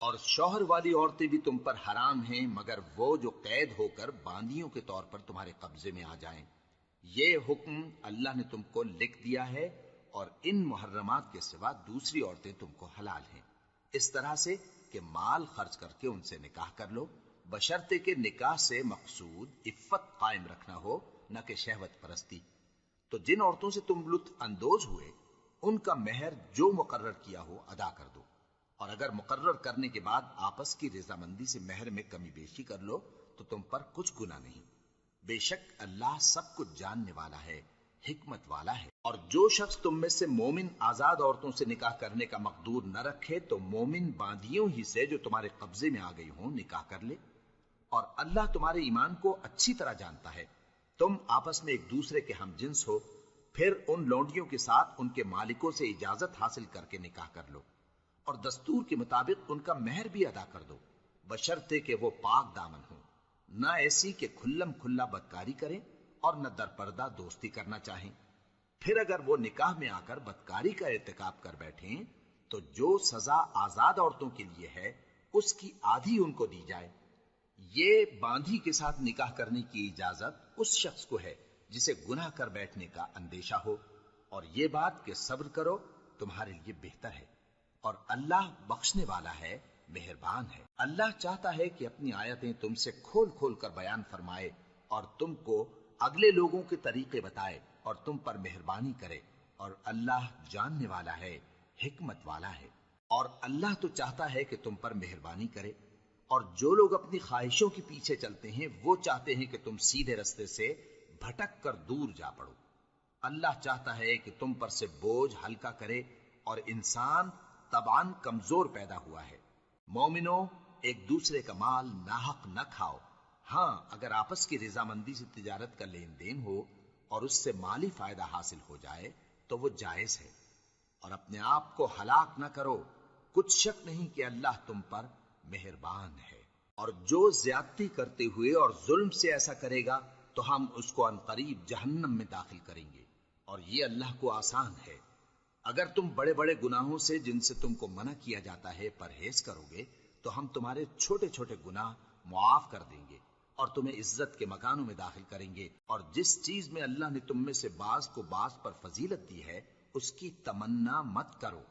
اور شوہر والی عورتیں بھی تم پر حرام ہیں مگر وہ جو قید ہو کر باندیوں کے طور پر تمہارے قبضے میں آ جائیں۔ یہ حکم اللہ نے تم کو لکھ دیا ہے، اور ان محرمات کے سوا دوسری عورتیں تم کو حلال ہیں، اس طرح سے کہ مال خرچ کر کے ان سے نکاح کر لو، بشرطے کہ نکاح سے مقصود عفت قائم رکھنا ہو، نہ کہ شہوت پرستی۔ تو جن عورتوں سے تم لطف اندوز ہوئے ان کا مہر جو مقرر کیا ہو ادا کر دو، اور اگر مقرر کرنے کے بعد آپس کی رضامندی سے مہر میں کمی بیشی کر لو تو تم پر کچھ گناہ نہیں۔ بے شک اللہ سب کچھ جاننے والا ہے، حکمت والا ہے۔ اور جو شخص تم میں سے مومن آزاد عورتوں سے نکاح کرنے کا مقدور نہ رکھے تو مومن باندیوں ہی سے جو تمہارے قبضے میں آ گئی ہوں نکاح کر لے، اور اللہ تمہارے ایمان کو اچھی طرح جانتا ہے۔ تم آپس میں ایک دوسرے کے ہم جنس ہو، پھر ان لونڈیوں کے ساتھ ان کے مالکوں سے اجازت حاصل کر کے نکاح کر لو، اور دستور کے مطابق ان کا مہر بھی ادا کر دو، بشرطے کہ وہ پاک دامن ہوں، نہ ایسی کہ کھلم کھلا بدکاری کریں اور نہ در پردہ دوستی کرنا چاہیں۔ پھر اگر وہ نکاح میں آ کر بدکاری کا ارتکاب کر بیٹھیں تو جو سزا آزاد عورتوں کے لیے ہے اس کی آدھی ان کو دی جائے۔ یہ باندھی کے ساتھ نکاح کرنے کی اجازت اس شخص کو ہے جسے گناہ کر بیٹھنے کا اندیشہ ہو، اور یہ بات کہ صبر کرو تمہارے لیے بہتر ہے، اور اللہ بخشنے والا ہے، مہربان ہے۔ اللہ چاہتا ہے کہ اپنی آیتیں تم سے کھول کھول کر بیان فرمائے اور تم کو اگلے لوگوں کے طریقے بتائے اور تم پر مہربانی کرے، اور اللہ جاننے والا ہے، حکمت والا ہے۔ اور اللہ تو چاہتا ہے کہ تم پر مہربانی کرے، اور جو لوگ اپنی خواہشوں کے پیچھے چلتے ہیں وہ چاہتے ہیں کہ تم سیدھے رستے سے بھٹک کر دور جا پڑو۔ اللہ چاہتا ہے کہ تم پر سے بوجھ ہلکا کرے، اور انسان طبعاً کمزور پیدا ہوا ہے۔ مومنوں، ایک دوسرے کا مال ناحق نہ کھاؤ، ہاں اگر آپس کی رضامندی سے تجارت کا لین دین ہو اور اس سے مالی فائدہ حاصل ہو جائے تو وہ جائز ہے، اور اپنے آپ کو ہلاک نہ کرو، کچھ شک نہیں کہ اللہ تم پر مہربان ہے۔ اور جو زیادتی کرتے ہوئے اور ظلم سے ایسا کرے گا تو ہم اس کو عنقریب جہنم میں داخل کریں گے، اور یہ اللہ کو آسان ہے۔ اگر تم بڑے بڑے گناہوں سے جن سے تم کو منع کیا جاتا ہے پرہیز کرو گے تو ہم تمہارے چھوٹے چھوٹے گناہ معاف کر دیں گے اور تمہیں عزت کے مکانوں میں داخل کریں گے۔ اور جس چیز میں اللہ نے تم میں سے بعض کو بعض پر فضیلت دی ہے اس کی تمنا مت کرو۔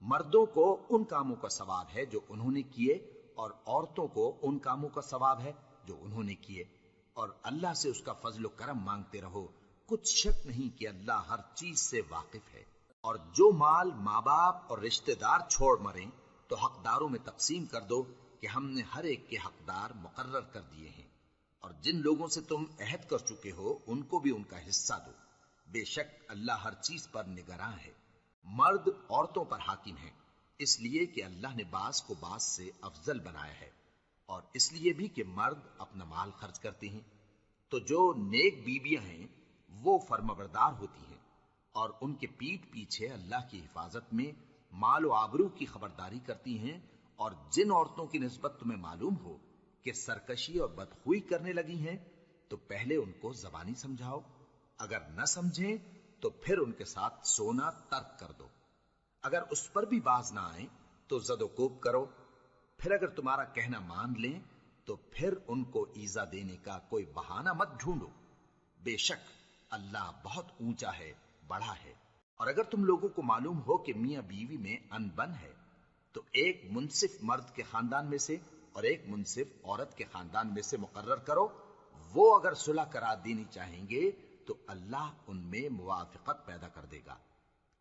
مردوں کو ان کاموں کا ثواب ہے جو انہوں نے کیے، اور عورتوں کو ان کاموں کا ثواب ہے جو انہوں نے کیے، اور اللہ سے اس کا فضل و کرم مانگتے رہو، کچھ شک نہیں کہ اللہ ہر چیز سے واقف ہے۔ اور جو مال ماں باپ اور رشتہ دار چھوڑ مریں تو حقداروں میں تقسیم کر دو کہ ہم نے ہر ایک کے حقدار مقرر کر دیے ہیں، اور جن لوگوں سے تم عہد کر چکے ہو ان کو بھی ان کا حصہ دو، بے شک اللہ ہر چیز پر نگراں ہے۔ مرد عورتوں پر حاکم ہیں، اس لیے کہ اللہ نے بعض کو بعض سے افضل بنایا ہے، اور اس لیے بھی کہ مرد اپنا مال خرچ کرتے ہیں۔ تو جو نیک بیویاں ہیں وہ فرمانبردار ہوتی ہیں، اور ان کے پیٹھ پیچھے اللہ کی حفاظت میں مال و آبرو کی خبرداری کرتی ہیں۔ اور جن عورتوں کی نسبت تمہیں معلوم ہو کہ سرکشی اور بدخوئی کرنے لگی ہیں تو پہلے ان کو زبانی سمجھاؤ، اگر نہ سمجھیں تو پھر ان کے ساتھ سونا ترک کر دو۔ اگر اس پر بھی باز نہ آئیں تو زد و کوب کرو، پھر اگر تمہارا کہنا مان لیں تو پھر ان کو ایذا دینے کا کوئی بہانہ مت ڈھونڈو، بے شک اللہ بہت اونچا ہے، بڑا ہے۔ اور اگر تم لوگوں کو معلوم ہو کہ میاں بیوی میں انبن ہے تو ایک منصف مرد کے خاندان میں سے اور ایک منصف عورت کے خاندان میں سے مقرر کرو، وہ اگر صلح کرا دینی چاہیں گے تو اللہ ان میں موافقت پیدا کر دے گا۔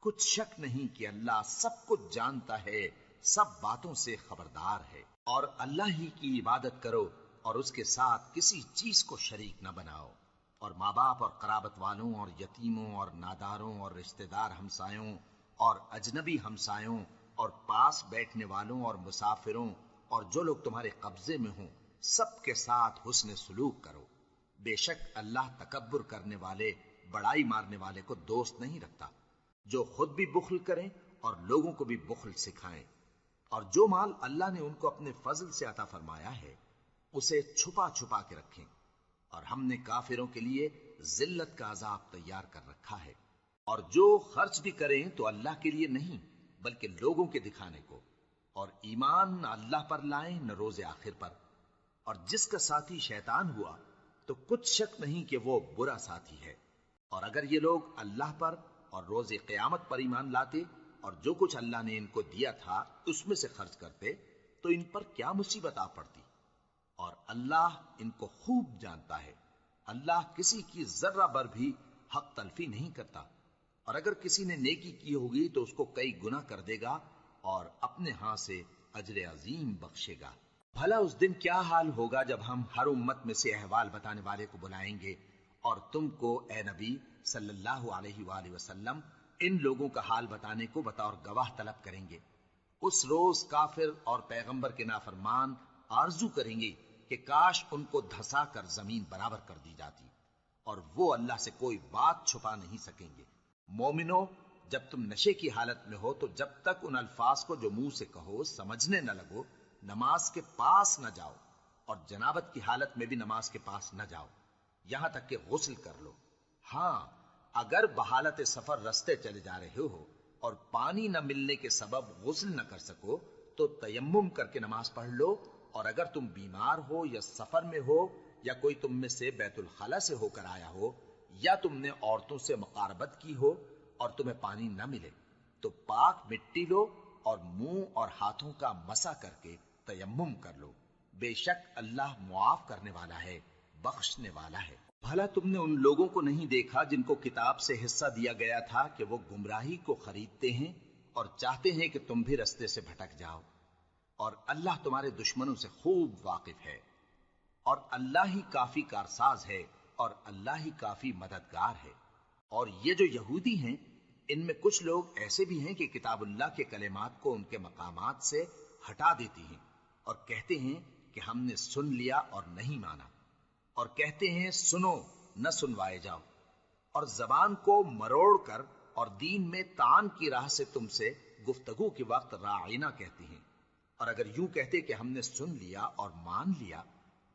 کچھ شک نہیں کہ اللہ سب کچھ جانتا ہے، سب باتوں سے خبردار ہے۔ اور اللہ ہی کی عبادت کرو اور اس کے ساتھ کسی چیز کو شریک نہ بناؤ، اور ماں باپ اور قرابت والوں اور یتیموں اور ناداروں اور رشتہ دار ہمسایوں اور اجنبی ہمسایوں اور پاس بیٹھنے والوں اور مسافروں اور جو لوگ تمہارے قبضے میں ہوں سب کے ساتھ حسن سلوک کرو، بے شک اللہ تکبر کرنے والے، بڑائی مارنے والے کو دوست نہیں رکھتا۔ جو خود بھی بخل کریں اور لوگوں کو بھی بخل سکھائیں، اور جو مال اللہ نے ان کو اپنے فضل سے عطا فرمایا ہے اسے چھپا چھپا کے رکھیں، اور ہم نے کافروں کے لیے ذلت کا عذاب تیار کر رکھا ہے۔ اور جو خرچ بھی کریں تو اللہ کے لیے نہیں بلکہ لوگوں کے دکھانے کو، اور ایمان نہ اللہ پر لائیں نہ روز آخر پر، اور جس کا ساتھی شیطان ہوا تو کچھ شک نہیں کہ وہ برا ساتھی ہے۔ اور اگر یہ لوگ اللہ پر اور روز قیامت پر ایمان لاتے اور جو کچھ اللہ نے ان کو دیا تھا اس میں سے خرچ کرتے تو ان پر کیا مصیبت آ پڑتی، اور اللہ ان کو خوب جانتا ہے۔ اللہ کسی کی ذرہ بر بھی حق تلفی نہیں کرتا، اور اگر کسی نے نیکی کی ہوگی تو اس کو کئی گنا کر دے گا اور اپنے ہاں سے اجر عظیم بخشے گا۔ بھلا اس دن کیا حال ہوگا جب ہم ہر امت میں سے احوال بتانے والے کو بلائیں گے اور تم کو اے نبی صلی اللہ علیہ وآلہ وسلم ان لوگوں کا حال بتانے کو بطور گواہ طلب کریں گے۔ اس روز کافر اور پیغمبر کے نافرمان آرزو کریں گے کہ کاش ان کو دھسا کر زمین برابر کر دی جاتی، اور وہ اللہ سے کوئی بات چھپا نہیں سکیں گے۔ مومنو، جب تم نشے کی حالت میں ہو تو جب تک ان الفاظ کو جو منہ سے کہو سمجھنے نہ لگو نماز کے پاس نہ جاؤ، اور جنابت کی حالت میں بھی نماز کے پاس نہ جاؤ یہاں تک کہ غسل کر لو۔ ہاں، اگر بحالت سفر رستے چلے جا رہے ہو اور پانی نہ ملنے کے سبب غسل نہ کر سکو تو تیمم کر کے نماز پڑھ لو، اور اگر تم بیمار ہو یا سفر میں ہو یا کوئی تم میں سے بیت الخلا سے ہو کر آیا ہو یا تم نے عورتوں سے مقاربت کی ہو اور تمہیں پانی نہ ملے تو پاک مٹی لو اور منہ اور ہاتھوں کا مسح کر کے تیمم کر لو، بے شک اللہ معاف کرنے والا ہے، بخشنے والا ہے۔ بھلا تم نے ان لوگوں کو نہیں دیکھا جن کو کتاب سے حصہ دیا گیا تھا کہ وہ گمراہی کو خریدتے ہیں اور چاہتے ہیں کہ تم بھی رستے سے بھٹک جاؤ، اور اللہ تمہارے دشمنوں سے خوب واقف ہے، اور اللہ ہی کافی کارساز ہے اور اللہ ہی کافی مددگار ہے۔ اور یہ جو یہودی ہیں ان میں کچھ لوگ ایسے بھی ہیں کہ کتاب اللہ کے کلمات کو ان کے مقامات سے ہٹا دیتی ہیں اور کہتے ہیں کہ ہم نے سن لیا اور نہیں مانا، اور کہتے ہیں سنو نہ سنوائے جاؤ، اور زبان کو مروڑ کر اور دین میں تان کی راہ سے تم سے گفتگو کے وقت راعینا کہتی ہیں، اور اگر یوں کہتے کہ ہم نے سن لیا اور مان لیا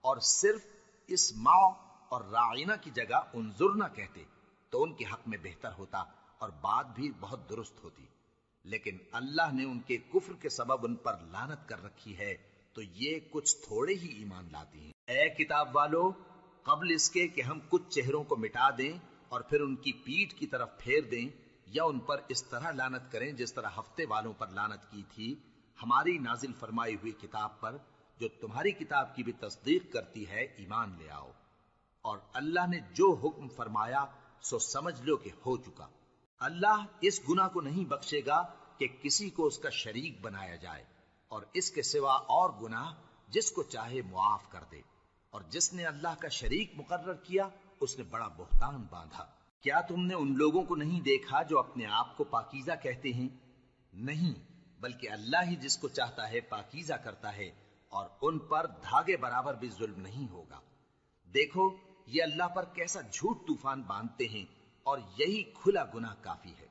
اور صرف اسمع اور راعینا کی جگہ انظرنا کہتے تو ان کے حق میں بہتر ہوتا اور بات بھی بہت درست ہوتی، لیکن اللہ نے ان کے کفر کے سبب ان پر لعنت کر رکھی ہے تو یہ کچھ تھوڑے ہی ایمان لاتے ہیں۔ اے کتاب والو، قبل اس کے کہ ہم کچھ چہروں کو مٹا دیں اور پھر ان کی پیٹھ کی طرف پھیر دیں یا ان پر اس طرح لعنت کریں جس طرح ہفتے والوں پر لعنت کی تھی، ہماری نازل فرمائی ہوئی کتاب پر جو تمہاری کتاب کی بھی تصدیق کرتی ہے ایمان لے آؤ، اور اللہ نے جو حکم فرمایا سو سمجھ لو کہ ہو چکا۔ اللہ اس گناہ کو نہیں بخشے گا کہ کسی کو اس کا شریک بنایا جائے، اور اس کے سوا اور گناہ جس کو چاہے معاف کر دے، اور جس نے اللہ کا شریک مقرر کیا اس نے بڑا بہتان باندھا۔ کیا تم نے ان لوگوں کو نہیں دیکھا جو اپنے آپ کو پاکیزہ کہتے ہیں؟ نہیں، بلکہ اللہ ہی جس کو چاہتا ہے پاکیزہ کرتا ہے، اور ان پر دھاگے برابر بھی ظلم نہیں ہوگا۔ دیکھو یہ اللہ پر کیسا جھوٹ طوفان باندھتے ہیں، اور یہی کھلا گناہ کافی ہے۔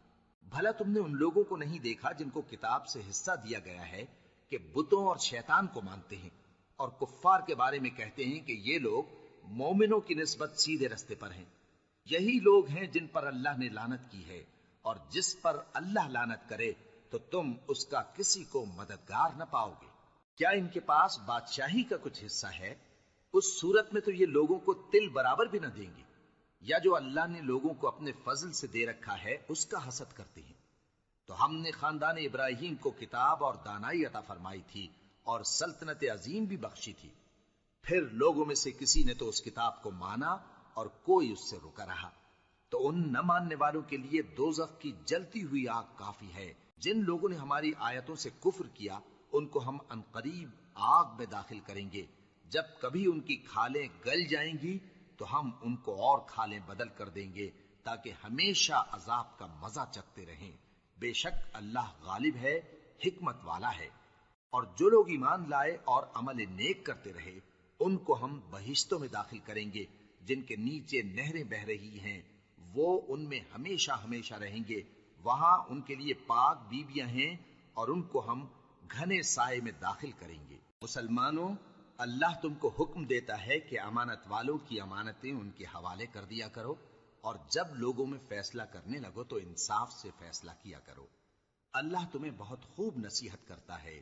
بھلا تم نے ان لوگوں کو نہیں دیکھا جن کو کتاب سے حصہ دیا گیا ہے کہ بتوں اور شیطان کو مانتے ہیں، اور کفار کے بارے میں کہتے ہیں کہ یہ لوگ مومنوں کی نسبت سیدھے رستے پر ہیں۔ یہی لوگ ہیں جن پر اللہ نے لعنت کی ہے، اور جس پر اللہ لعنت کرے تو تم اس کا کسی کو مددگار نہ پاؤ گے۔ کیا ان کے پاس بادشاہی کا کچھ حصہ ہے؟ اس صورت میں تو یہ لوگوں کو تل برابر بھی نہ دیں گے، یا جو اللہ نے لوگوں کو اپنے فضل سے دے رکھا ہے اس کا حسد کرتے ہیں۔ تو ہم نے خاندان ابراہیم کو کتاب اور دانائی عطا فرمائی تھی اور سلطنت عظیم بھی بخشی تھی، پھر لوگوں میں سے کسی نے تو اس کتاب کو مانا اور کوئی اس سے رکا رہا، تو ان نہ ماننے والوں کے لیے دوزخ کی جلتی ہوئی آگ کافی ہے۔ جن لوگوں نے ہماری آیتوں سے کفر کیا ان کو ہم عنقریب آگ میں داخل کریں گے، جب کبھی ان کی کھالیں گل جائیں گی تو ہم ان کو اور کھالیں بدل کر دیں گے تاکہ ہمیشہ عذاب کا مزہ چکھتے رہیں۔ بے شک اللہ غالب ہے، حکمت والا ہے۔ اور جو لوگ ایمان لائے اور عمل نیک کرتے رہے ان کو ہم بہشتوں میں داخل کریں گے جن کے نیچے نہریں بہ رہی ہیں، وہ ان میں ہمیشہ ہمیشہ رہیں گے، وہاں ان کے لیے پاک بیویاں ہیں اور ان کو ہم گھنے سائے میں داخل کریں گے۔ مسلمانوں، اللہ تم کو حکم دیتا ہے کہ امانت والوں کی امانتیں ان کے حوالے کر دیا کرو، اور جب لوگوں میں فیصلہ کرنے لگو تو انصاف سے فیصلہ کیا کرو۔ اللہ تمہیں بہت خوب نصیحت کرتا ہے،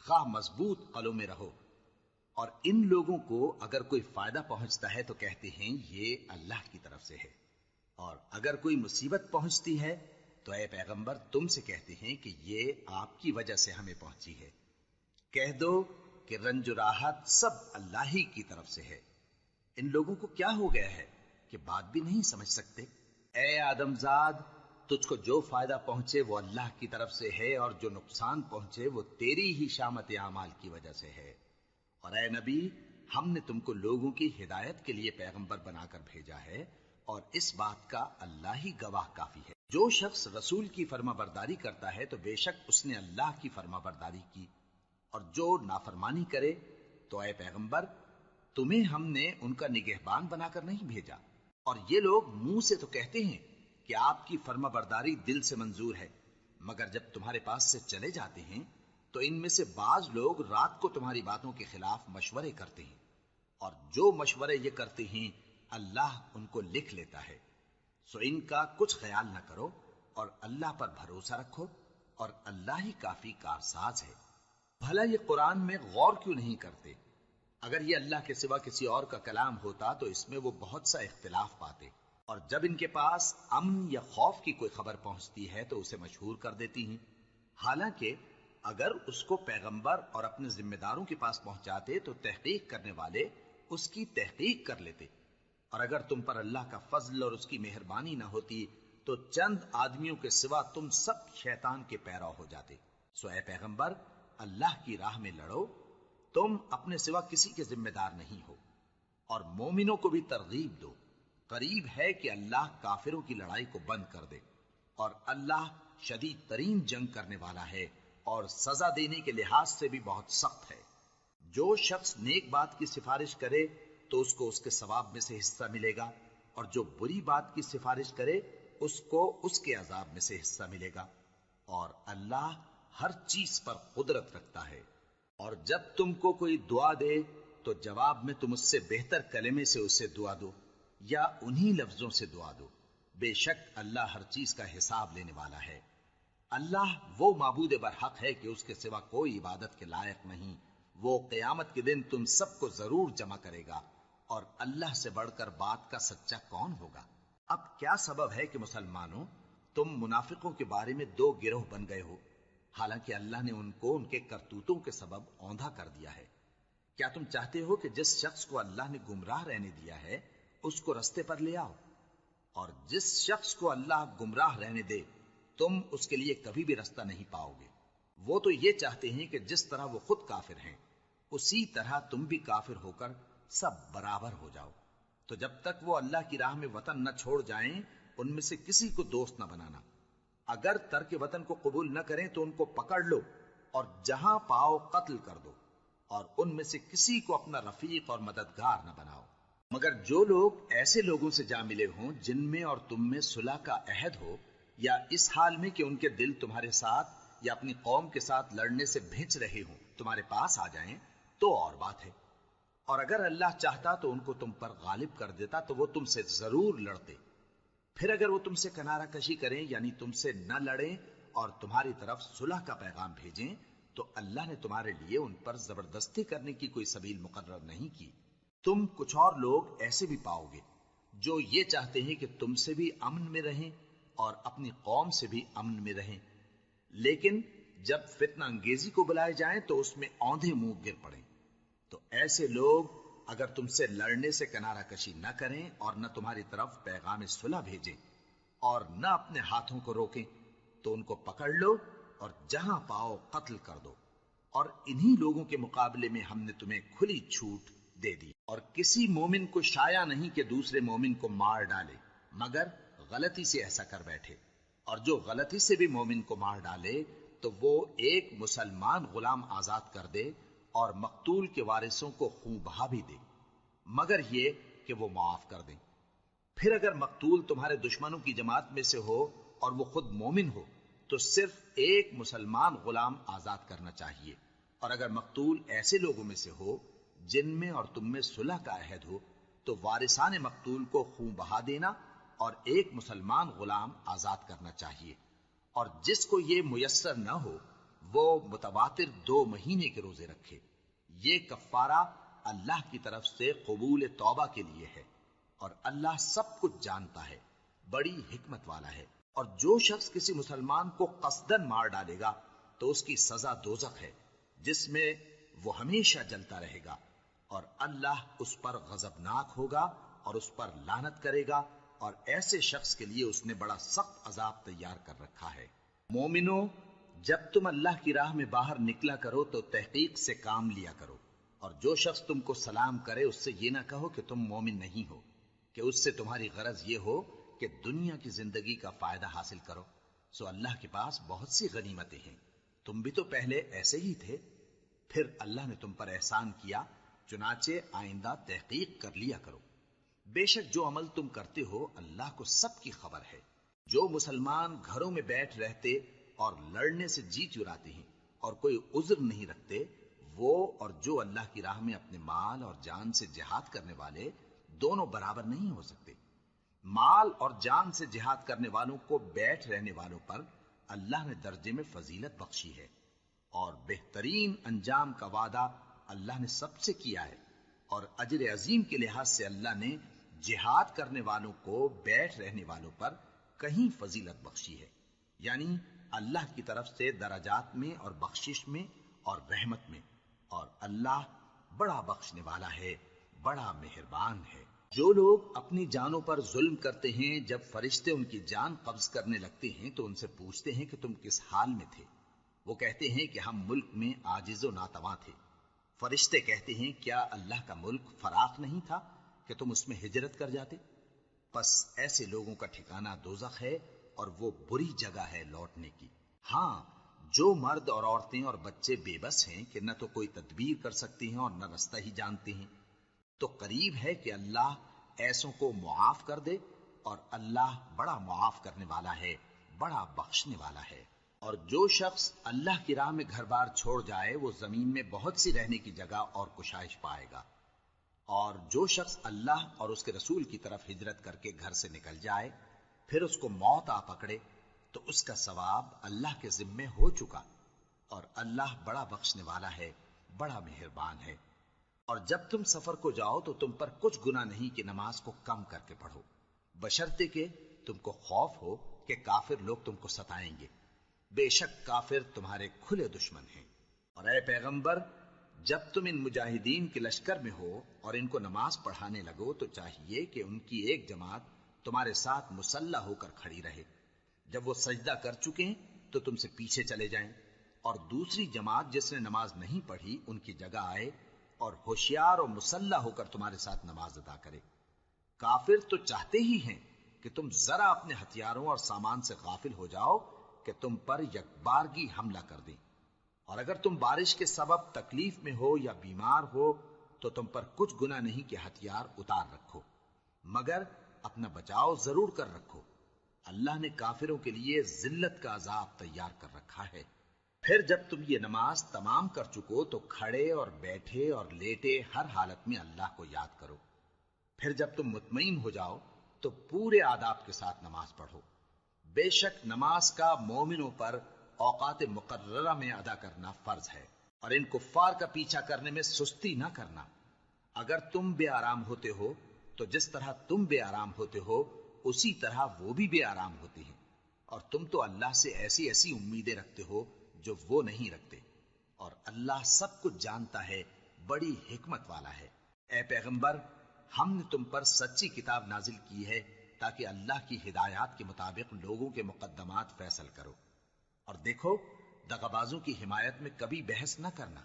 خواہ مضبوط قلعوں میں رہو۔ اور ان لوگوں کو اگر کوئی فائدہ پہنچتا ہے تو کہتے ہیں یہ اللہ کی طرف سے ہے، اور اگر کوئی مصیبت پہنچتی ہے تو اے پیغمبر تم سے کہتے ہیں کہ یہ آپ کی وجہ سے ہمیں پہنچی ہے۔ کہہ دو کہ رنج و راحت سب اللہ ہی کی طرف سے ہے۔ ان لوگوں کو کیا ہو گیا ہے کہ بات بھی نہیں سمجھ سکتے؟ اے آدم زاد، تجھ کو جو فائدہ پہنچے وہ اللہ کی طرف سے ہے، اور جو نقصان پہنچے وہ تیری ہی شامت اعمال کی وجہ سے ہے۔ اور اے نبی، ہم نے تم کو لوگوں کی ہدایت کے لیے پیغمبر بنا کر بھیجا ہے، اور اس بات کا اللہ ہی گواہ کافی ہے۔ جو شخص رسول کی فرما برداری کرتا ہے تو بے شک اس نے اللہ کی فرما برداری کی، اور جو نافرمانی کرے تو اے پیغمبر تمہیں ہم نے ان کا نگہبان بنا کر نہیں بھیجا۔ اور یہ لوگ منہ سے تو کہتے ہیں کہ آپ کی فرما برداری دل سے منظور ہے، مگر جب تمہارے پاس سے چلے جاتے ہیں تو ان میں سے بعض لوگ رات کو تمہاری باتوں کے خلاف مشورے کرتے ہیں، اور جو مشورے یہ کرتے ہیں اللہ ان کو لکھ لیتا ہے۔ سو ان کا کچھ خیال نہ کرو اور اللہ پر بھروسہ رکھو، اور اللہ ہی کافی کارساز ہے۔ بھلا یہ قرآن میں غور کیوں نہیں کرتے؟ اگر یہ اللہ کے سوا کسی اور کا کلام ہوتا تو اس میں وہ بہت سا اختلاف پاتے، اور جب ان کے پاس امن یا خوف کی کوئی خبر پہنچتی ہے تو اسے مشہور کر دیتی ہیں، حالانکہ اگر اس کو پیغمبر اور اپنے ذمہ داروں کے پاس پہنچاتے تو تحقیق کرنے والے اس کی تحقیق کر لیتے، اور اگر تم پر اللہ کا فضل اور اس کی مہربانی نہ ہوتی تو چند آدمیوں کے سوا تم سب شیطان کے پیرو ہو جاتے۔ سو اے پیغمبر اللہ کی راہ میں لڑو، تم اپنے سوا کسی کے ذمہ دار نہیں ہو، اور مومنوں کو بھی ترغیب دو۔ قریب ہے کہ اللہ کافروں کی لڑائی کو بند کر دے، اور اللہ شدید ترین جنگ کرنے والا ہے اور سزا دینے کے لحاظ سے بھی بہت سخت ہے۔ جو شخص نیک بات کی سفارش کرے تو اس کو اس کے ثواب میں سے حصہ ملے گا، اور جو بری بات کی سفارش کرے اس کو اس کے عذاب میں سے حصہ ملے گا، اور اللہ ہر چیز پر قدرت رکھتا ہے۔ اور جب تم کو کوئی دعا دے تو جواب میں تم اس سے بہتر کلمے سے اسے دعا دو، یا انہی لفظوں سے دعا دو۔ بے شک اللہ ہر چیز کا حساب لینے والا ہے۔ اللہ وہ معبود برحق ہے کہ اس کے سوا کوئی عبادت کے لائق نہیں۔ وہ قیامت کے دن تم سب کو ضرور جمع کرے گا، اور اللہ سے بڑھ کر بات کا سچا کون ہوگا؟ اب کیا سبب ہے کہ مسلمانوں تم منافقوں کے بارے میں دو گروہ بن گئے ہو، حالانکہ اللہ نے ان کو ان کے کرتوتوں کے سبب اوندھا کر دیا ہے؟ کیا تم چاہتے ہو کہ جس شخص کو اللہ نے گمراہ رہنے دیا ہے اس کو رستے پر لے آؤ، اور جس شخص کو اللہ گمراہ رہنے دے تم اس کے لیے کبھی بھی رستہ نہیں پاؤ گے۔ وہ تو یہ چاہتے ہیں کہ جس طرح وہ خود کافر ہیں اسی طرح تم بھی کافر ہو کر سب برابر ہو جاؤ۔ تو جب تک وہ اللہ کی راہ میں وطن نہ چھوڑ جائیں ان میں سے کسی کو دوست نہ بنانا۔ اگر ترک وطن کو قبول نہ کریں تو ان کو پکڑ لو اور جہاں پاؤ قتل کر دو، اور ان میں سے کسی کو اپنا رفیق اور مددگار نہ بناؤ، مگر جو لوگ ایسے لوگوں سے جا ملے ہوں جن میں اور تم میں صلح کا عہد ہو، یا اس حال میں کہ ان کے دل تمہارے ساتھ یا اپنی قوم کے ساتھ لڑنے سے بھنچ رہے ہوں تمہارے پاس آ جائیں تو اور بات ہے، اور اگر اللہ چاہتا تو ان کو تم پر غالب کر دیتا تو وہ تم سے ضرور لڑتے۔ پھر اگر وہ تم سے کنارہ کشی کریں یعنی تم سے نہ لڑیں اور تمہاری طرف صلح کا پیغام بھیجیں تو اللہ نے تمہارے لیے ان پر زبردستی کرنے کی کوئی سبیل مقرر نہیں کی۔ تم کچھ اور لوگ ایسے بھی پاؤ گے جو یہ چاہتے ہیں کہ تم سے بھی امن میں رہیں اور اپنی قوم سے بھی امن میں رہیں، لیکن جب فتنہ انگیزی کو بلائے جائیں تو اس میں اوندھے منہ گر پڑیں۔ تو ایسے لوگ اگر تم سے لڑنے سے کنارہ کشی نہ کریں اور نہ تمہاری طرف پیغام صلح بھیجیں اور نہ اپنے ہاتھوں کو روکیں تو ان کو پکڑ لو اور جہاں پاؤ قتل کر دو، اور انہی لوگوں کے مقابلے میں ہم نے تمہیں کھلی چھوٹ دے دی۔ اور کسی مومن کو شایع نہیں کہ دوسرے مومن کو مار ڈالے مگر غلطی سے ایسا کر بیٹھے، اور جو غلطی سے بھی مومن کو مار ڈالے تو وہ ایک مسلمان غلام آزاد کر دے اور مقتول کے وارثوں کو خون بہا بھی دے، مگر یہ کہ وہ معاف کر دیں۔ پھر اگر مقتول تمہارے دشمنوں کی جماعت میں سے ہو اور وہ خود مومن ہو تو صرف ایک مسلمان غلام آزاد کرنا چاہیے، اور اگر مقتول ایسے لوگوں میں سے ہو جن میں اور تم میں صلح کا عہد ہو تو وارثان مقتول کو خون بہا دینا اور ایک مسلمان غلام آزاد کرنا چاہیے۔ اور جس کو یہ میسر نہ ہو وہ متواتر 2 مہینے کے روزے رکھے۔ یہ کفارہ اللہ کی طرف سے قبول توبہ کے لیے ہے، اور اللہ سب کچھ جانتا ہے، بڑی حکمت والا ہے۔ اور جو شخص کسی مسلمان کو قصدن مار ڈالے گا تو اس کی سزا دوزخ ہے، جس میں وہ ہمیشہ جلتا رہے گا، اور اللہ اس پر غضبناک ہوگا اور اس پر لعنت کرے گا، اور ایسے شخص کے لیے اس نے بڑا سخت عذاب تیار کر رکھا ہے۔ مومنو، جب تم اللہ کی راہ میں باہر نکلا کرو تو تحقیق سے کام لیا کرو، اور جو شخص تم کو سلام کرے اس سے یہ نہ کہو کہ تم مومن نہیں ہو، کہ اس سے تمہاری غرض یہ ہو کہ دنیا کی زندگی کا فائدہ حاصل کرو۔ سو اللہ کے پاس بہت سی غنیمتیں ہیں، تم بھی تو پہلے ایسے ہی تھے، پھر اللہ نے تم پر احسان کیا، چنانچہ آئندہ تحقیق کر لیا کرو۔ بے شک جو عمل تم کرتے ہو اللہ کو سب کی خبر ہے۔ جو مسلمان گھروں میں بیٹھ رہتے اور لڑنے سے جی چراتے ہیں اور کوئی عذر نہیں رکھتے، وہ اور جو اللہ کی راہ میں اپنے مال اور جان سے جہاد کرنے والے دونوں برابر نہیں ہو سکتے۔ مال اور جان سے جہاد کرنے والوں کو بیٹھ رہنے والوں پر اللہ نے درجے میں فضیلت بخشی ہے، اور بہترین انجام کا وعدہ اللہ نے سب سے کیا ہے، اور اجر عظیم کے لحاظ سے اللہ نے جہاد کرنے والوں کو بیٹھ رہنے والوں پر کہیں فضیلت بخشی ہے، یعنی اللہ کی طرف سے درجات میں اور بخشش میں اور رحمت میں، اور اللہ بڑا بخشنے والا ہے، بڑا مہربان ہے۔ جو لوگ اپنی جانوں پر ظلم کرتے ہیں، جب فرشتے ان کی جان قبض کرنے لگتے ہیں تو ان سے پوچھتے ہیں کہ تم کس حال میں تھے؟ وہ کہتے ہیں کہ ہم ملک میں عاجز و ناتواں تھے۔ فرشتے کہتے ہیں کیا اللہ کا ملک فراخ نہیں تھا کہ تم اس میں ہجرت کر جاتے؟ پس ایسے لوگوں کا ٹھکانہ دوزخ ہے، اور وہ بری جگہ ہے لوٹنے کی۔ ہاں، جو مرد اور عورتیں اور بچے بے بس ہیں کہ نہ تو کوئی تدبیر کر سکتے ہیں اور نہ رستہ ہی جانتے ہیں، تو قریب ہے کہ اللہ ایسوں کو معاف کر دے، اور اللہ بڑا معاف کرنے والا ہے، بڑا بخشنے والا ہے۔ اور جو شخص اللہ کی راہ میں گھر بار چھوڑ جائے وہ زمین میں بہت سی رہنے کی جگہ اور کشائش پائے گا، اور جو شخص اللہ اور اس کے رسول کی طرف ہجرت کر کے گھر سے نکل جائے پھر اس کو موت آ پکڑے تو اس کا ثواب اللہ کے ذمے ہو چکا، اور اللہ بڑا بخشنے والا ہے، بڑا مہربان ہے۔ اور جب تم سفر کو جاؤ تو تم پر کچھ گناہ نہیں کہ نماز کو کم کر کے پڑھو، بشرطے کہ تم کو خوف ہو کہ کافر لوگ تم کو ستائیں گے، بے شک کافر تمہارے کھلے دشمن ہیں۔ اور اے پیغمبر، جب تم ان مجاہدین کے لشکر میں ہو اور ان کو نماز پڑھانے لگو تو چاہیے کہ ان کی ایک جماعت تمہارے ساتھ مسلح ہو کر کھڑی رہے، جب وہ سجدہ کر چکے ہیں تو تم سے پیچھے چلے جائیں، اور دوسری جماعت جس نے نماز نہیں پڑھی ان کی جگہ آئے اور ہوشیار اور مسلح ہو کر تمہارے ساتھ نماز ادا کرے۔ کافر تو چاہتے ہی ہیں کہ تم ذرا اپنے ہتھیاروں اور سامان سے غافل ہو جاؤ کہ تم پر یکبارگی حملہ کر دیں، اور اگر تم بارش کے سبب تکلیف میں ہو یا بیمار ہو تو تم پر کچھ گناہ نہیں کہ ہتھیار اتار رکھو، مگر اپنا بچاؤ ضرور کر رکھو، اللہ نے کافروں کے لیے ذلت کا عذاب تیار کر رکھا ہے۔ پھر جب تم یہ نماز تمام کر چکو تو کھڑے اور بیٹھے اور لیٹے ہر حالت میں اللہ کو یاد کرو۔ پھر جب تم مطمئن ہو جاؤ تو پورے آداب کے ساتھ نماز پڑھو۔ بے شک نماز کا مومنوں پر اوقات مقررہ میں ادا کرنا فرض ہے، اور ان کفار کا پیچھا کرنے میں سستی نہ کرنا۔ اگر تم بے آرام ہوتے ہو تو جس طرح تم بے آرام ہوتے ہو اسی طرح وہ بھی بے آرام ہوتے ہیں، اور تم تو اللہ سے ایسی ایسی امیدیں رکھتے ہو جو وہ نہیں رکھتے، اور اللہ سب کچھ جانتا ہے، بڑی حکمت والا ہے۔ اے پیغمبر، ہم نے تم پر سچی کتاب نازل کی ہے تاکہ اللہ کی ہدایات کے مطابق لوگوں کے مقدمات فیصل کرو، اور دیکھو دغابازوں کی حمایت میں کبھی بحث نہ کرنا،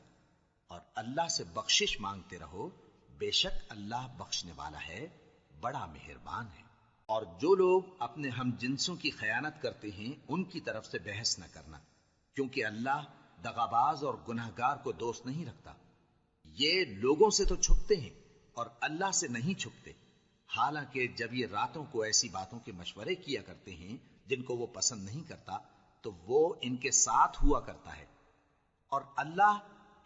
اور اللہ سے بخشش مانگتے رہو، بے شک اللہ بخشنے والا ہے، بڑا مہربان ہے۔ اور جو لوگ اپنے ہم جنسوں کی خیانت کرتے ہیں ان کی طرف سے بحث نہ کرنا، کیونکہ اللہ دغاباز اور گناہگار کو دوست نہیں رکھتا۔ یہ لوگوں سے تو چھپتے ہیں اور اللہ سے نہیں چھپتے، حالانکہ جب یہ راتوں کو ایسی باتوں کے مشورے کیا کرتے ہیں جن کو وہ پسند نہیں کرتا تو وہ ان کے ساتھ ہوا کرتا ہے، اور اللہ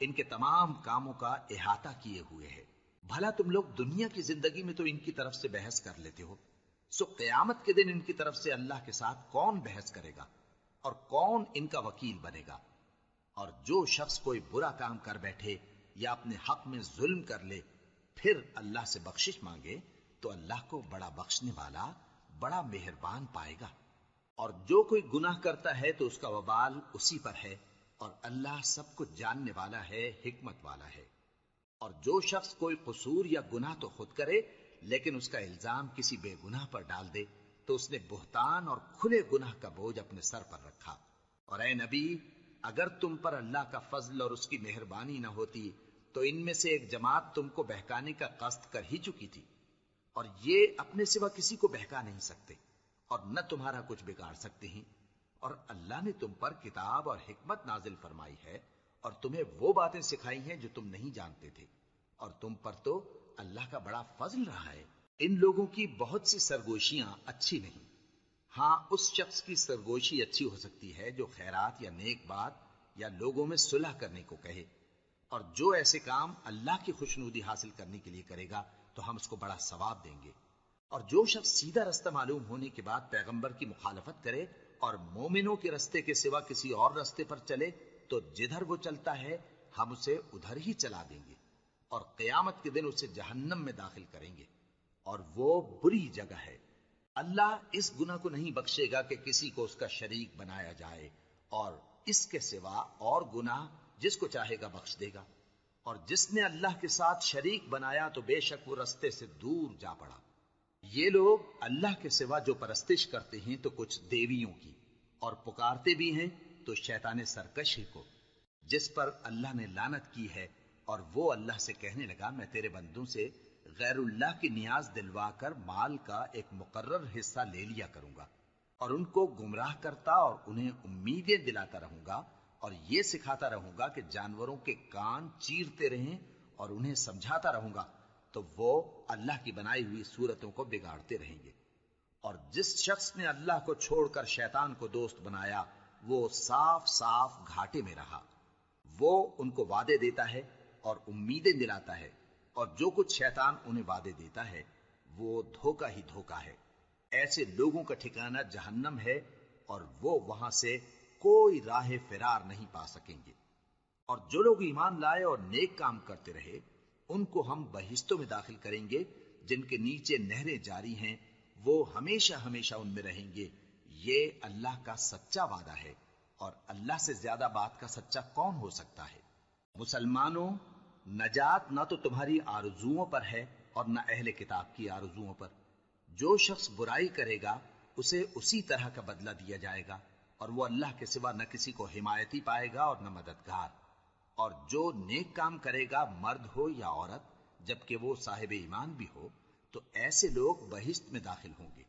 ان کے تمام کاموں کا احاطہ کیے ہوئے ہے۔ بھلا تم لوگ دنیا کی زندگی میں تو ان کی طرف سے بحث کر لیتے ہو، سو قیامت کے دن ان کی طرف سے اللہ کے ساتھ کون بحث کرے گا اور کون ان کا وکیل بنے گا؟ اور جو شخص کوئی برا کام کر بیٹھے یا اپنے حق میں ظلم کر لے پھر اللہ سے بخشش مانگے تو اللہ کو بڑا بخشنے والا بڑا مہربان پائے گا۔ اور جو کوئی گناہ کرتا ہے تو اس کا وبال اسی پر ہے، اور اللہ سب کچھ جاننے والا ہے، حکمت والا ہے۔ اور جو شخص کوئی قصور یا گناہ تو خود کرے لیکن اس کا الزام کسی بے گناہ پر ڈال دے تو اس نے بہتان اور کھلے گناہ کا بوجھ اپنے سر پر رکھا۔ اور اے نبی، اگر تم پر اللہ کا فضل اور اس کی مہربانی نہ ہوتی تو ان میں سے ایک جماعت تم کو بہکانے کا قصد کر ہی چکی تھی، اور یہ اپنے سوا کسی کو بہکا نہیں سکتے اور نہ تمہارا کچھ بگاڑ سکتے ہیں۔ اور اللہ نے تم پر کتاب اور حکمت نازل فرمائی ہے اور تمہیں وہ باتیں سکھائی ہیں جو تم نہیں جانتے تھے، اور تم پر تو اللہ کا بڑا فضل رہا ہے۔ ان لوگوں کی بہت سی سرگوشیاں اچھی نہیں، ہاں اس شخص کی سرگوشی اچھی ہو سکتی ہے جو خیرات یا نیک بات یا لوگوں میں صلح کرنے کو کہے، اور جو ایسے کام اللہ کی خوشنودی حاصل کرنے کے لیے کرے گا تو ہم اس کو بڑا ثواب دیں گے۔ اور جو شخص سیدھا رستہ معلوم ہونے کے بعد پیغمبر کی مخالفت کرے اور مومنوں کے رستے کے سوا کسی اور رستے پر چلے تو جدھر وہ چلتا ہے ہم اسے ادھر ہی چلا دیں گے، اور قیامت کے دن اسے جہنم میں داخل کریں گے، اور وہ بری جگہ ہے۔ اللہ اس گناہ کو نہیں بخشے گا کہ کسی کو اس کا شریک بنایا جائے، اور اس کے سوا اور گناہ جس کو چاہے گا بخش دے گا، اور جس نے اللہ کے ساتھ شریک بنایا تو بے شک وہ رستے سے دور جا پڑا۔ یہ لوگ اللہ کے سوا جو پرستش کرتے ہیں تو کچھ دیویوں کی، اور پکارتے بھی ہیں تو شیطان سرکشی کو، جس پر اللہ نے لعنت کی ہے، اور وہ اللہ سے کہنے لگا میں تیرے بندوں سے غیر اللہ کی نیاز دلوا کر مال کا ایک مقرر حصہ لے لیا کروں گا، اور ان کو گمراہ کرتا اور انہیں امیدیں دلاتا رہوں گا، اور یہ سکھاتا رہوں گا کہ جانوروں کے کان چیرتے رہیں، اور انہیں سمجھاتا رہوں گا تو وہ اللہ کی بنائی ہوئی صورتوں کو بگاڑتے رہیں گے۔ اور جس شخص نے اللہ کو چھوڑ کر شیطان کو دوست بنایا وہ صاف صاف گھاٹے میں رہا۔ وہ ان کو وعدے دیتا ہے اور امیدیں دلاتا ہے، اور جو کچھ شیطان انہیں وعدے دیتا ہے وہ دھوکہ ہی دھوکہ ہے۔ ایسے لوگوں کا ٹھکانہ جہنم ہے، اور وہ وہاں سے کوئی راہ فرار نہیں پا سکیں گے۔ اور جو لوگ ایمان لائے اور نیک کام کرتے رہے ان کو ہم بہشتوں میں داخل کریں گے جن کے نیچے نہریں جاری ہیں، وہ ہمیشہ ہمیشہ ان میں رہیں گے۔ یہ اللہ کا سچا وعدہ ہے، اور اللہ سے زیادہ بات کا سچا کون ہو سکتا ہے؟ مسلمانوں، نجات نہ تو تمہاری آرزوؤں پر ہے اور نہ اہل کتاب کی آرزوؤں پر۔ جو شخص برائی کرے گا اسے اسی طرح کا بدلہ دیا جائے گا، اور وہ اللہ کے سوا نہ کسی کو حمایتی پائے گا اور نہ مددگار۔ اور جو نیک کام کرے گا مرد ہو یا عورت جبکہ وہ صاحب ایمان بھی ہو تو ایسے لوگ بہشت میں داخل ہوں گے،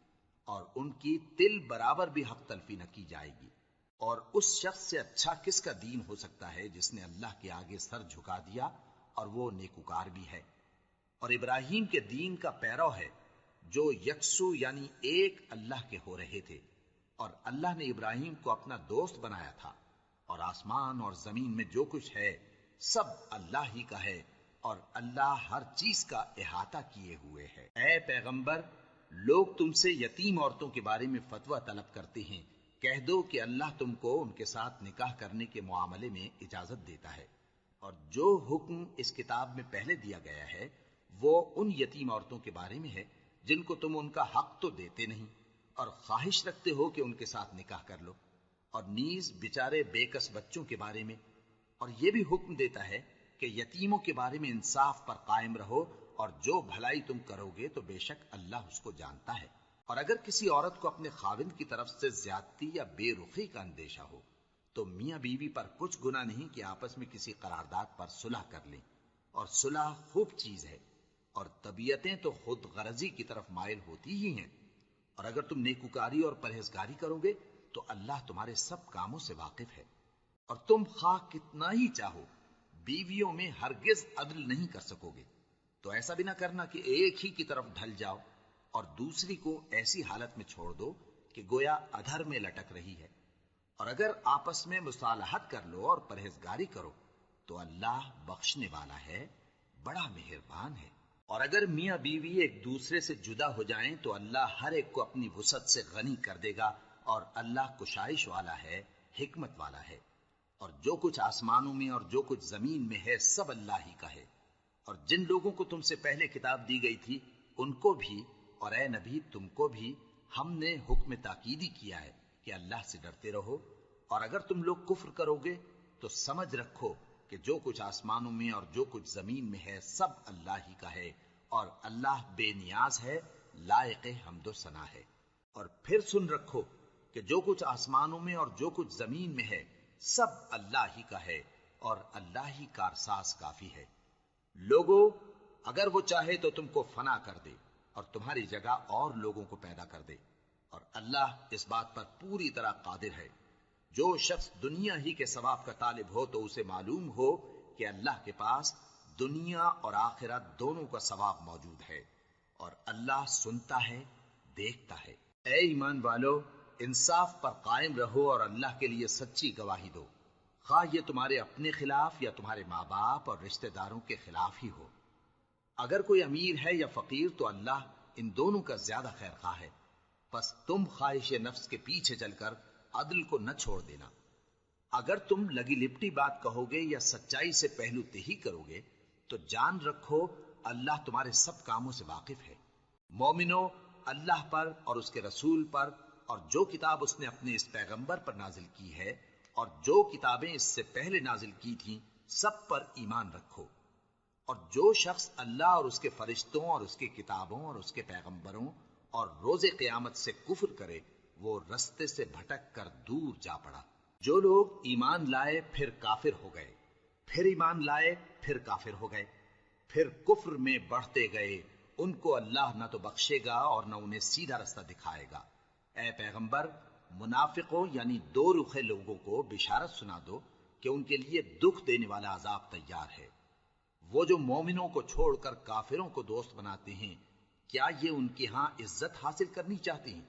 اور ان کی تل برابر بھی حق تلفی نہ کی جائے گی۔ اور اس شخص سے اچھا کس کا دین ہو سکتا ہے جس نے اللہ کے آگے سر جھکا دیا اور وہ نیکوکار بھی ہے، اور ابراہیم کے دین کا پیرو ہے جو یکسو یعنی ایک اللہ کے ہو رہے تھے، اور اللہ نے ابراہیم کو اپنا دوست بنایا تھا۔ اور آسمان اور زمین میں جو کچھ ہے سب اللہ ہی کا ہے، اور اللہ ہر چیز کا احاطہ کیے ہوئے ہے۔ اے پیغمبر، لوگ تم سے یتیم عورتوں کے بارے میں فتویٰ طلب کرتے ہیں، کہہ دو کہ اللہ تم کو ان کے ساتھ نکاح کرنے کے معاملے میں اجازت دیتا ہے، اور جو حکم اس کتاب میں پہلے دیا گیا ہے وہ ان یتیم عورتوں کے بارے میں ہے جن کو تم ان کا حق تو دیتے نہیں، اور خواہش رکھتے ہو کہ ان کے ساتھ نکاح کر لو، اور نیز بیچارے بے کس بچوں کے بارے میں، اور یہ بھی حکم دیتا ہے کہ یتیموں کے بارے میں انصاف پر قائم رہو، اور جو بھلائی تم کرو گے تو بے شک اللہ اس کو جانتا ہے۔ اور اگر کسی عورت کو اپنے خاوند کی طرف سے زیادتی یا بے رخی کا اندیشہ ہو تو میاں بیوی پر کچھ گناہ نہیں کہ آپس میں کسی قرارداد پر صلح کر لیں، اور صلح خوب چیز ہے، اور طبیعتیں تو خود غرضی کی طرف مائل ہوتی ہی ہیں۔ اور اگر تم نیکوکاری اور پرہیزگاری کرو گے تو اللہ تمہارے سب کاموں سے واقف ہے۔ اور تم خواہ کتنا ہی چاہو بیویوں میں ہرگز عدل نہیں کر سکو گے، تو ایسا بھی نہ کرنا کہ ایک ہی کی طرف ڈھل جاؤ اور دوسری کو ایسی حالت میں چھوڑ دو کہ گویا ادھر میں لٹک رہی ہے۔ اور اگر آپس میں مصالحت کر لو اور پرہیزگاری کرو تو اللہ بخشنے والا ہے، بڑا مہربان ہے۔ اور اگر میاں بیوی ایک دوسرے سے جدا ہو جائیں تو اللہ ہر ایک کو اپنی وسعت سے غنی کر دے گا، اور اللہ کشائش والا ہے، حکمت والا ہے۔ اور جو کچھ آسمانوں میں اور جو کچھ زمین میں ہے سب اللہ ہی کا ہے۔ اور جن لوگوں کو تم سے پہلے کتاب دی گئی تھی ان کو بھی اور اے نبی تم کو بھی ہم نے حکم تاکیدی کیا ہے کہ اللہ سے ڈرتے رہو، اور اگر تم لوگ کفر کرو گے تو سمجھ رکھو کہ جو کچھ آسمانوں میں اور جو کچھ زمین میں ہے سب اللہ ہی کا ہے، اور اللہ بے نیاز ہے، لائق حمد و ثنا ہے۔ اور پھر سن رکھو کہ جو کچھ آسمانوں میں اور جو کچھ زمین میں ہے سب اللہ ہی کا ہے، اور اللہ ہی کارساز کافی ہے۔ لوگو، اگر وہ چاہے تو تم کو فنا کر دے اور تمہاری جگہ اور لوگوں کو پیدا کر دے، اور اللہ اس بات پر پوری طرح قادر ہے۔ جو شخص دنیا ہی کے ثواب کا طالب ہو تو اسے معلوم ہو کہ اللہ کے پاس دنیا اور آخرت دونوں کا ثواب موجود ہے، اور اللہ سنتا ہے، دیکھتا ہے۔ اے ایمان والو، انصاف پر قائم رہو اور اللہ کے لیے سچی گواہی دو، خواہ یہ تمہارے اپنے خلاف یا تمہارے ماں باپ اور رشتہ داروں کے خلاف ہی ہو۔ اگر کوئی امیر ہے یا فقیر تو اللہ ان دونوں کا زیادہ خیر خواہ ہے، پس تم خواہش نفس کے پیچھے چل کر عدل کو نہ چھوڑ دینا۔ اگر تم لگی لپٹی بات کہو گے یا سچائی سے پہلو تہی کرو گے تو جان رکھو اللہ تمہارے سب کاموں سے واقف ہے۔ مومنو، اللہ پر اور اس کے رسول پر اور جو کتاب اس نے اپنے اس پیغمبر پر نازل کی ہے اور جو کتابیں اس سے پہلے نازل کی تھیں سب پر ایمان رکھو۔ اور جو شخص اللہ اور اس کے فرشتوں اور اس کے کتابوں اور اس کے پیغمبروں اور روز قیامت سے کفر کرے وہ رستے سے بھٹک کر دور جا پڑا۔ جو لوگ ایمان لائے پھر کافر ہو گئے، پھر ایمان لائے پھر کافر ہو گئے، پھر کفر میں بڑھتے گئے، ان کو اللہ نہ تو بخشے گا اور نہ انہیں سیدھا رستہ دکھائے گا۔ اے پیغمبر، منافقوں یعنی دو رخے لوگوں کو بشارت سنا دو کہ ان کے لیے دکھ دینے والا عذاب تیار ہے۔ وہ جو مومنوں کو چھوڑ کر کافروں کو دوست بناتے ہیں، کیا یہ ان کے ہاں عزت حاصل کرنی چاہتے ہیں؟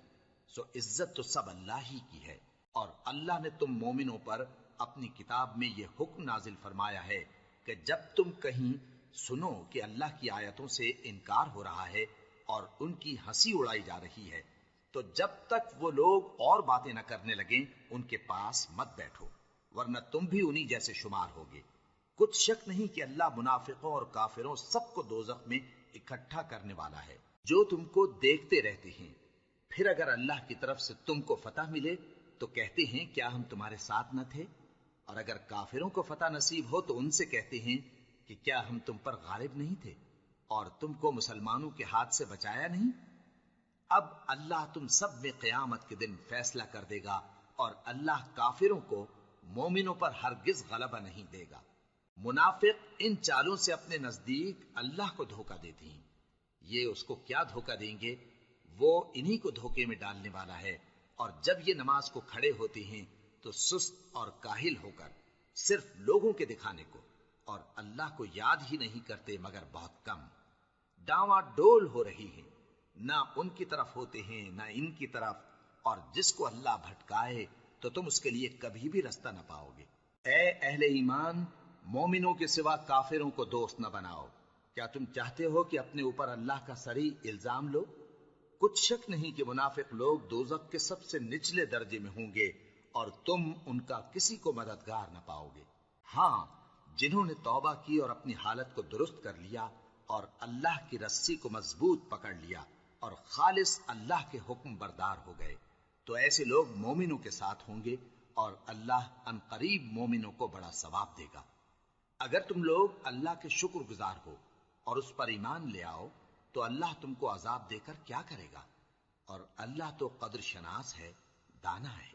سو عزت تو سب اللہ ہی کی ہے۔ اور اللہ نے تم مومنوں پر اپنی کتاب میں یہ حکم نازل فرمایا ہے کہ جب تم کہیں سنو کہ اللہ کی آیتوں سے انکار ہو رہا ہے اور ان کی ہنسی اڑائی جا رہی ہے تو جب تک وہ لوگ اور باتیں نہ کرنے لگیں ان کے پاس مت بیٹھو، ورنہ تم بھی انہی جیسے شمار ہوگے۔ کچھ شک نہیں کہ اللہ منافقوں اور کافروں سب کو دوزخ میں اکٹھا کرنے والا ہے۔ جو تم کو دیکھتے رہتے ہیں، پھر اگر اللہ کی طرف سے تم کو فتح ملے تو کہتے ہیں کیا ہم تمہارے ساتھ نہ تھے، اور اگر کافروں کو فتح نصیب ہو تو ان سے کہتے ہیں کہ کیا ہم تم پر غالب نہیں تھے اور تم کو مسلمانوں کے ہاتھ سے بچایا نہیں۔ اب اللہ تم سب میں قیامت کے دن فیصلہ کر دے گا، اور اللہ کافروں کو مومنوں پر ہرگز غلبہ نہیں دے گا۔ منافق ان چالوں سے اپنے نزدیک اللہ کو دھوکہ دیتے ہیں، یہ اس کو کیا دھوکہ دیں گے، وہ انہی کو دھوکے میں ڈالنے والا ہے۔ اور جب یہ نماز کو کھڑے ہوتے ہیں تو سست اور کاہل ہو کر صرف لوگوں کے دکھانے کو اور اللہ کو یاد ہی نہیں کرتے مگر بہت کم۔ ڈاواں ڈول ہو رہی ہیں، نہ ان کی طرف ہوتے ہیں نہ ان کی طرف، اور جس کو اللہ بھٹکائے تو تم اس کے لیے کبھی بھی رستہ نہ پاؤ گے۔ اے اہل ایمان، مومنوں کے سوا کافروں کو دوست نہ بناؤ۔ کیا تم چاہتے ہو کہ اپنے اوپر اللہ کا صریح الزام لو؟ کچھ شک نہیں کہ منافق لوگ دوزخ کے سب سے نچلے درجے میں ہوں گے اور تم ان کا کسی کو مددگار نہ پاؤ گے۔ ہاں، جنہوں نے توبہ کی اور اپنی حالت کو درست کر لیا اور اللہ کی رسی کو مضبوط پکڑ لیا اور خالص اللہ کے حکم بردار ہو گئے تو ایسے لوگ مومنوں کے ساتھ ہوں گے، اور اللہ ان قریب مومنوں کو بڑا ثواب دے گا۔ اگر تم لوگ اللہ کے شکر گزار ہو اور اس پر ایمان لے آؤ تو اللہ تم کو عذاب دے کر کیا کرے گا، اور اللہ تو قدر شناس ہے، دانا ہے۔